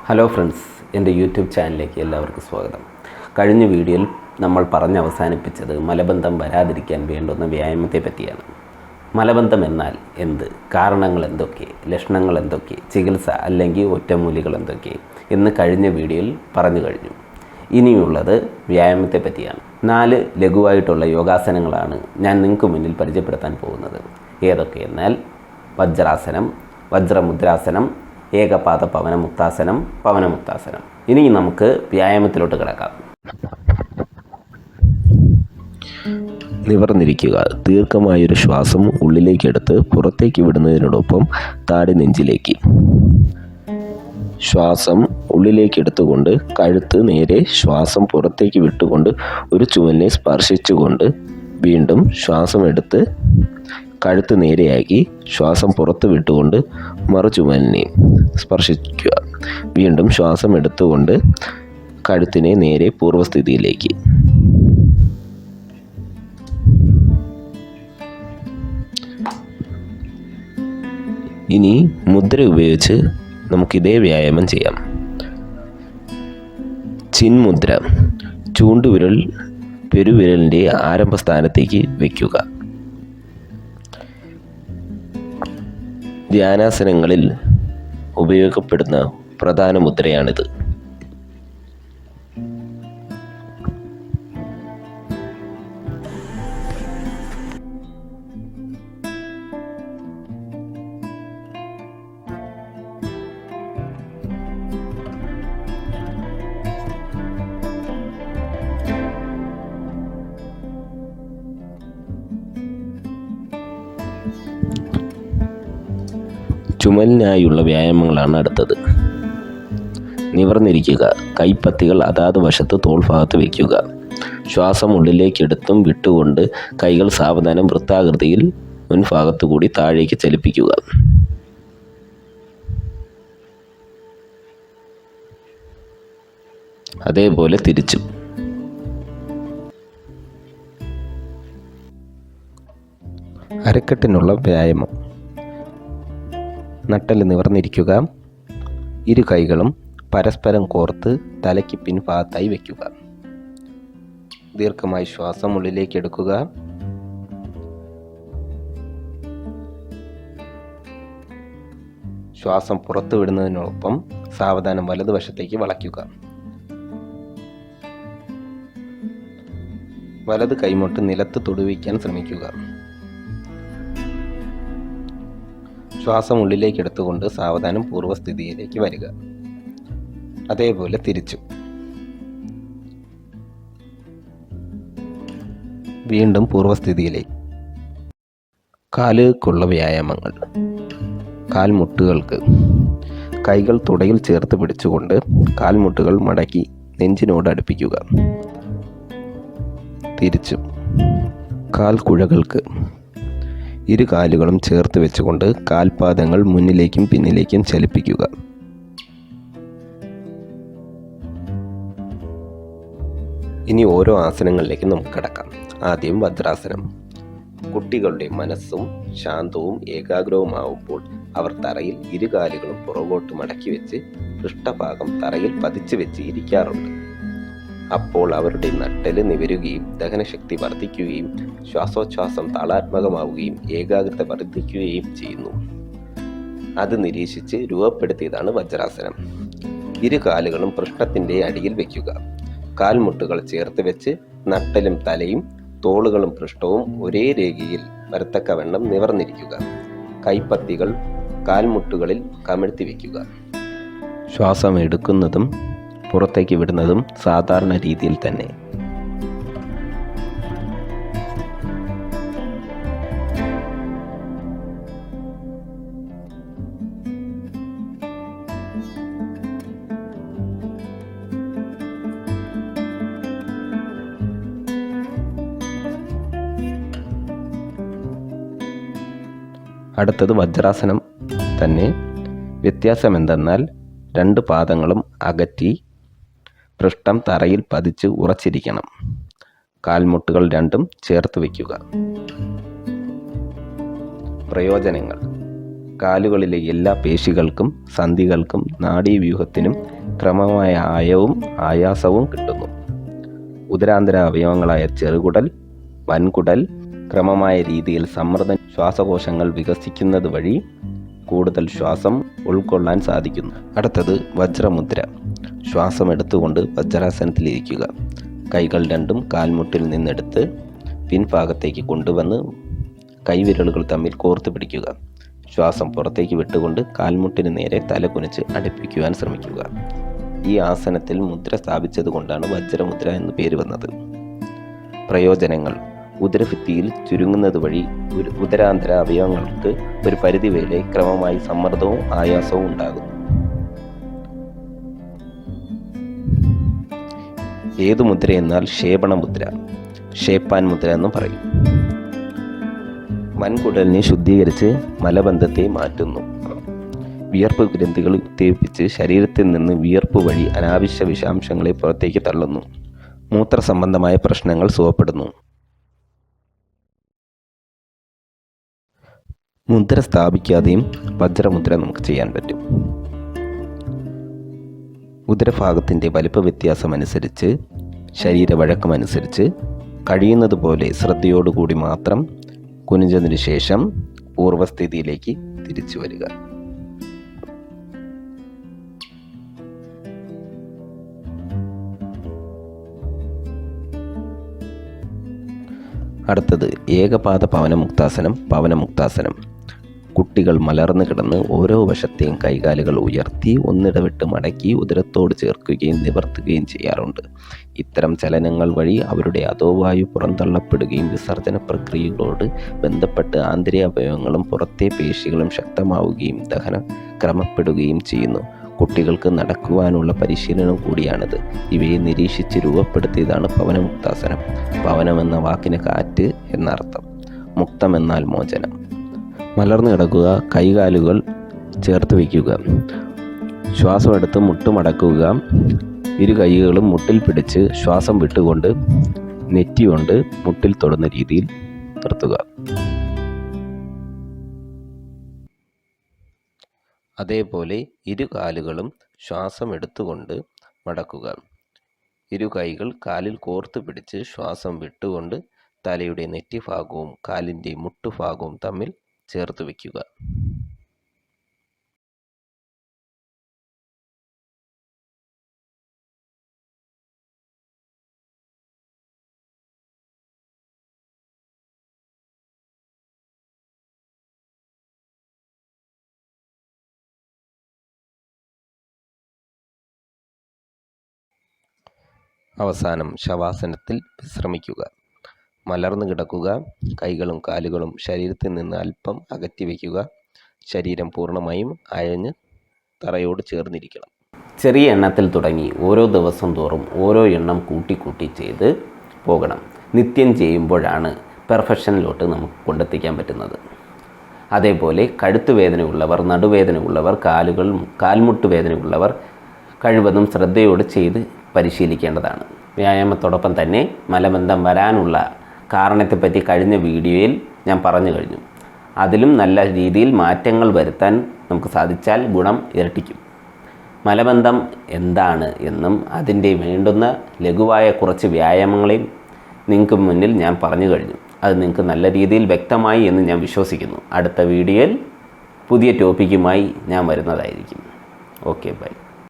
Hello friends, എൻ്റെ YouTube ചാനലിലേക്ക് എല്ലാവർക്കും സ്വാഗതം. കഴിഞ്ഞ വീഡിയോയിൽ നമ്മൾ അവസാനിപ്പിച്ചത് മലബന്ധം വരാതിരിക്കാൻ വേണ്ടുന്ന വ്യായാമത്തെ പറ്റിയാണ്. മലബന്ധം എന്നാൽ എന്ത്, കാരണങ്ങൾ എന്തൊക്കെ, ലക്ഷണങ്ങൾ എന്തൊക്കെ, ചികിത്സ അല്ലെങ്കിൽ ഒറ്റമൂലികൾ എന്തൊക്കെ എന്ന് കഴിഞ്ഞ വീഡിയോയിൽ പറഞ്ഞു കഴിഞ്ഞു. ഇനിയുള്ളത് വ്യായാമത്തെ പറ്റിയാണ്. 4 ലഘുവായിട്ടുള്ള യോഗാസനങ്ങളാണ് ഞാൻ നിങ്ങൾക്ക് മുന്നിൽ പരിചയപ്പെടുത്താൻ പോകുന്നത്. ഏതൊക്കെയെന്നാൽ വജ്രാസനം, വജ്രമുദ്രാസനം, ഏകപാദ പവനമുക്താസനം. ഇനി നമുക്ക് വ്യായാമത്തിലോട്ട് കിടക്കാം. നിവർന്നിരിക്കുക. ദീർഘമായൊരു ശ്വാസം ഉള്ളിലേക്കെടുത്ത് പുറത്തേക്ക് വിടുന്നതിനോടൊപ്പം താടി നെഞ്ചിലേക്ക്. ശ്വാസം ഉള്ളിലേക്കെടുത്തുകൊണ്ട് കഴുത്ത് നേരെ, ശ്വാസം പുറത്തേക്ക് വിട്ടുകൊണ്ട് ഒരു ചുവലിനെ സ്പർശിച്ചുകൊണ്ട് വീണ്ടും ശ്വാസം എടുത്ത് കഴുത്ത് നേരെയാക്കി ശ്വാസം പുറത്ത് വിട്ടുകൊണ്ട് മറുചുവലിനെ സ്പർശിക്കുക. വീണ്ടും ശ്വാസം എടുത്തുകൊണ്ട് കഴുത്തിനെ നേരെ പൂർവ്വസ്ഥിതിയിലേക്ക്. ഇനി മുദ്ര ഉപയോഗിച്ച് നമുക്കിതേ വ്യായാമം ചെയ്യാം. ചിന്മുദ്ര. ചൂണ്ടുവിരൽ പെരുവിരലിൻ്റെ ആരംഭസ്ഥാനത്തേക്ക് വയ്ക്കുക. ധ്യാനാസനങ്ങളിൽ ഉപയോഗപ്പെടുന്ന പ്രധാന മുദ്രയാണിത്. ചുമലിനായുള്ള വ്യായാമങ്ങളാണ് അടുത്തത്. നിവർന്നിരിക്കുക. കൈപ്പത്തികൾ അതാത് വശത്ത് തോൾഭാഗത്ത് വയ്ക്കുക. ശ്വാസം ഉള്ളിലേക്കെടുത്തും വിട്ടുകൊണ്ട് കൈകൾ സാവധാനം വൃത്താകൃതിയിൽ മുൻഭാഗത്തു കൂടി താഴേക്ക് ചലിപ്പിക്കുക. അതേപോലെ തിരിച്ചും. അരക്കെട്ടിനുള്ള വ്യായാമം. നട്ടെല്ല് നിവർന്നിരിക്കുക. ഇരു കൈകളും പരസ്പരം കോർത്ത് തലയ്ക്ക് പിൻഭാഗത്തായി വയ്ക്കുക. ദീർഘമായി ശ്വാസം ഉള്ളിലേക്ക് എടുക്കുക. ശ്വാസം പുറത്തു വിടുന്നതിനൊപ്പം സാവധാനം വലതുവശത്തേക്ക് വളയ്ക്കുക. വലത് കൈമുട്ട് നിലത്ത് തൊടുവിക്കാൻ ശ്രമിക്കുക. ശ്വാസം ഉള്ളിലേക്ക് എടുത്തുകൊണ്ട് സാവധാനം പൂർവ്വസ്ഥിതിയിലേക്ക് വരിക. അതേപോലെ തിരിച്ചു. വീണ്ടും പൂർവ്വസ്ഥിതിയിലേക്ക്. കാലുകൾക്കുള്ള വ്യായാമങ്ങൾ. കാൽമുട്ടുകൾക്ക്. കൈകൾ തുടയിൽ ചേർത്ത് പിടിച്ചുകൊണ്ട് കാൽമുട്ടുകൾ മടക്കി നെഞ്ചിനോട് അടുപ്പിക്കുക. തിരിച്ചു. കാൽക്കുഴകൾക്ക്. ഇരു കാലുകളും ചേർത്ത് വെച്ചുകൊണ്ട് കാൽപാദങ്ങൾ മുന്നിലേക്കും പിന്നിലേക്കും ചലിപ്പിക്കുക. ഇനി ഓരോ ആസനങ്ങളിലേക്കും നമുക്ക് കിടക്കാം. ആദ്യം വജ്രാസനം. കുട്ടികളുടെ മനസ്സും ശാന്തവും ഏകാഗ്രവുമാവുമ്പോൾ അവർ തറയിൽ ഇരു കാലുകളും പുറകോട്ട് മടക്കി വെച്ച് പൃഷ്ഠഭാഗം തറയിൽ പതിച്ചു വെച്ച് ഇരിക്കാറുണ്ട്. അപ്പോൾ അവരുടെ നട്ടെല്ല് നിവരുകയും ദഹനശക്തി വർദ്ധിക്കുകയും ശ്വാസോച്ഛ്വാസം താളാത്മകമാവുകയും ഏകാഗ്രത വർദ്ധിക്കുകയും ചെയ്യുന്നു. അത് നിരീക്ഷിച്ച് രൂപപ്പെടുത്തിയതാണ് വജ്രാസനം. ഇരു കാലുകളും പൃഷ്ഠത്തിൻ്റെ അടിയിൽ വയ്ക്കുക. കാൽമുട്ടുകൾ ചേർത്ത് വെച്ച് നട്ടെല്ലും തലയും തോളുകളും പൃഷ്ഠവും ഒരേ രേഖയിൽ വരത്തക്കവണ്ണം നിവർന്നിരിക്കുക. കൈപ്പത്തികൾ കാൽമുട്ടുകളിൽ കമിഴ്ത്തി വയ്ക്കുക. ശ്വാസം എടുക്കുന്നതും പുറത്തേക്ക് വിടുന്നതും സാധാരണ രീതിയിൽ തന്നെ. അടുത്തത് വജ്രാസനം തന്നെ. വ്യത്യാസം എന്തെന്നാൽ 2 പാദങ്ങളും അകറ്റി പൃഷ്ഠം തറയിൽ പതിച്ച് ഉറച്ചിരിക്കണം. കാൽമുട്ടുകൾ രണ്ടും ചേർത്ത് വയ്ക്കുക. പ്രയോജനങ്ങൾ. കാലുകളിലെ എല്ലാ പേശികൾക്കും സന്ധികൾക്കും നാഡീവ്യൂഹത്തിനും ക്രമമായ ആയവും ആയാസവും കിട്ടുന്നു. ഉദരാന്തര അവയവങ്ങളായ ചെറുകുടൽ, വൻകുടൽ ക്രമമായ രീതിയിൽ സമ്മർദ്ദ ശ്വാസകോശങ്ങൾ വികസിക്കുന്നത് വഴി കൂടുതൽ ശ്വാസം ഉൾക്കൊള്ളാൻ സാധിക്കുന്നു. അടുത്തത് വജ്രമുദ്ര. ശ്വാസം എടുത്തുകൊണ്ട് വജ്രാസനത്തിലിരിക്കുക. കൈകൾ രണ്ടും കാൽമുട്ടിൽ നിന്നെടുത്ത് പിൻഭാഗത്തേക്ക് കൊണ്ടുവന്ന് കൈവിരലുകൾ തമ്മിൽ കോർത്ത് പിടിക്കുക. ശ്വാസം പുറത്തേക്ക് വിട്ടുകൊണ്ട് കാൽമുട്ടിന് നേരെ തല കുനിച്ച് അടുപ്പിക്കുവാൻ ശ്രമിക്കുക. ഈ ആസനത്തിൽ മുദ്ര സ്ഥാപിച്ചത് കൊണ്ടാണ് വജ്രമുദ്ര എന്ന് പേര് വന്നത്. പ്രയോജനങ്ങൾ: ഉദരഭിത്തിയിൽ ചുരുങ്ങുന്നത് വഴി ഉദരാന്തര അവയവങ്ങൾക്ക് ഒരു പരിധിവരെ ക്രമമായി സമ്മർദ്ദവും ആയാസവും ഉണ്ടാകുന്നു. ഏതു മുദ്ര എന്നാൽ ക്ഷേപണ മുദ്ര, ഷേപ്പാൻ മുദ്ര എന്നും പറയും. വൻകുടലിനെ ശുദ്ധീകരിച്ച് മലബന്ധത്തെ മാറ്റുന്നു. വിയർപ്പ് ഗ്രന്ഥികൾ ഉത്തേജിപ്പിച്ച് ശരീരത്തിൽ നിന്ന് വിയർപ്പ് വഴി അനാവശ്യ വിഷാംശങ്ങളെ പുറത്തേക്ക് തള്ളുന്നു. മൂത്ര സംബന്ധമായ പ്രശ്നങ്ങൾ സുഖപ്പെടുന്നു. മുദ്ര സ്ഥാപിക്കാതെയും വജ്രമുദ്ര നമുക്ക് ചെയ്യാൻ പറ്റും. ഉദരഭാഗത്തിൻ്റെ വലിപ്പ വ്യത്യാസമനുസരിച്ച്, ശരീരവഴക്കമനുസരിച്ച് കഴിയുന്നത് പോലെ ശ്രദ്ധയോടുകൂടി മാത്രം കുനിഞ്ഞതിനു ശേഷം പൂർവ്വസ്ഥിതിയിലേക്ക് തിരിച്ചു വരിക. അടുത്തത് ഏകപാദ പവനമുക്താസനം. പവനമുക്താസനം കുട്ടികൾ മലർന്നു കിടന്ന് ഓരോ വശത്തെയും കൈകാലുകൾ ഉയർത്തി ഒന്നിടവിട്ട് മടക്കി ഉദരത്തോട് ചേർക്കുകയും നിവർത്തുകയും ചെയ്യാറുണ്ട്. ഇത്തരം ചലനങ്ങൾ വഴി അവരുടെ അധോവായു പുറന്തള്ളപ്പെടുകയും വിസർജന പ്രക്രിയകളോട് ബന്ധപ്പെട്ട് ആന്തരിക അവയവങ്ങളും പുറത്തെ പേശികളും ശക്തമാവുകയും ദഹനം ക്രമപ്പെടുകയും ചെയ്യുന്നു. കുട്ടികൾക്ക് നടക്കുവാനുള്ള പരിശീലനം കൂടിയാണിത്. ഇവയെ നിരീക്ഷിച്ച് രൂപപ്പെടുത്തിയതാണ് പവനമുക്താസനം. പവനം എന്ന വാക്കിന് കാറ്റ് എന്നർത്ഥം. മുക്തം എന്നാൽ മോചനം. മലർന്നു കിടക്കുക. കൈകാലുകൾ ചേർത്ത് വയ്ക്കുക. ശ്വാസം എടുത്ത് മുട്ടുമടക്കുക. ഇരു കൈകളും മുട്ടിൽ പിടിച്ച് ശ്വാസം വിട്ടുകൊണ്ട് നെറ്റി കൊണ്ട് മുട്ടിൽ തൊടുന്ന രീതിയിൽ നിർത്തുക. അതേപോലെ ഇരു കാലുകളും ശ്വാസം എടുത്തുകൊണ്ട് മടക്കുക. ഇരു കൈകൾ കാലിൽ കോർത്ത് പിടിച്ച് ശ്വാസം വിട്ടുകൊണ്ട് തലയുടെ നെറ്റിഭാഗവും കാലിൻ്റെ മുട്ടുഭാഗവും തമ്മിൽ ചേർത്ത് വയ്ക്കുക. അവസാനം ശവാസനത്തിൽ വിശ്രമിക്കുക. മലർന്നു കിടക്കുക. കൈകളും കാലുകളും ശരീരത്തിൽ നിന്ന് അല്പം അകറ്റി വയ്ക്കുക. ശരീരം പൂർണ്ണമായും അയഞ്ഞ് തറയോട് ചേർന്നിരിക്കണം. ചെറിയ എണ്ണത്തിൽ തുടങ്ങി ഓരോ ദിവസം തോറും ഓരോ എണ്ണം കൂട്ടി ചെയ്ത് പോകണം. നിത്യം ചെയ്യുമ്പോഴാണ് പെർഫെക്ഷനിലോട്ട് നമുക്ക് കൊണ്ടെത്തിക്കാൻ പറ്റുന്നത്. അതേപോലെ കഴുത്ത് വേദനയുള്ളവർ, നടുവേദനയുള്ളവർ, കാൽമുട്ട് വേദനയുള്ളവർ കഴിവതും ശ്രദ്ധയോട് ചെയ്ത് പരിശീലിക്കേണ്ടതാണ്. വ്യായാമത്തോടൊപ്പം തന്നെ മലബന്ധം വരാനുള്ള കാരണത്തെപ്പറ്റി കഴിഞ്ഞ വീഡിയോയിൽ ഞാൻ പറഞ്ഞു കഴിഞ്ഞു. അതിലും നല്ല രീതിയിൽ മാറ്റങ്ങൾ വരുത്താൻ നമുക്ക് സാധിച്ചാൽ ഗുണം ഇരട്ടിക്കും. മലബന്ധം എന്താണ് എന്നും അതിൻ്റെ വേണ്ടുന്ന ലഘുവായ കുറച്ച് വ്യായാമങ്ങളെയും നിങ്ങൾക്ക് മുന്നിൽ ഞാൻ പറഞ്ഞു കഴിഞ്ഞു. അത് നിങ്ങൾക്ക് നല്ല രീതിയിൽ വ്യക്തമായി എന്ന് ഞാൻ വിശ്വസിക്കുന്നു. അടുത്ത വീഡിയോയിൽ പുതിയ ടോപ്പിക്കുമായി ഞാൻ വരുന്നതായിരിക്കും. Okay, by.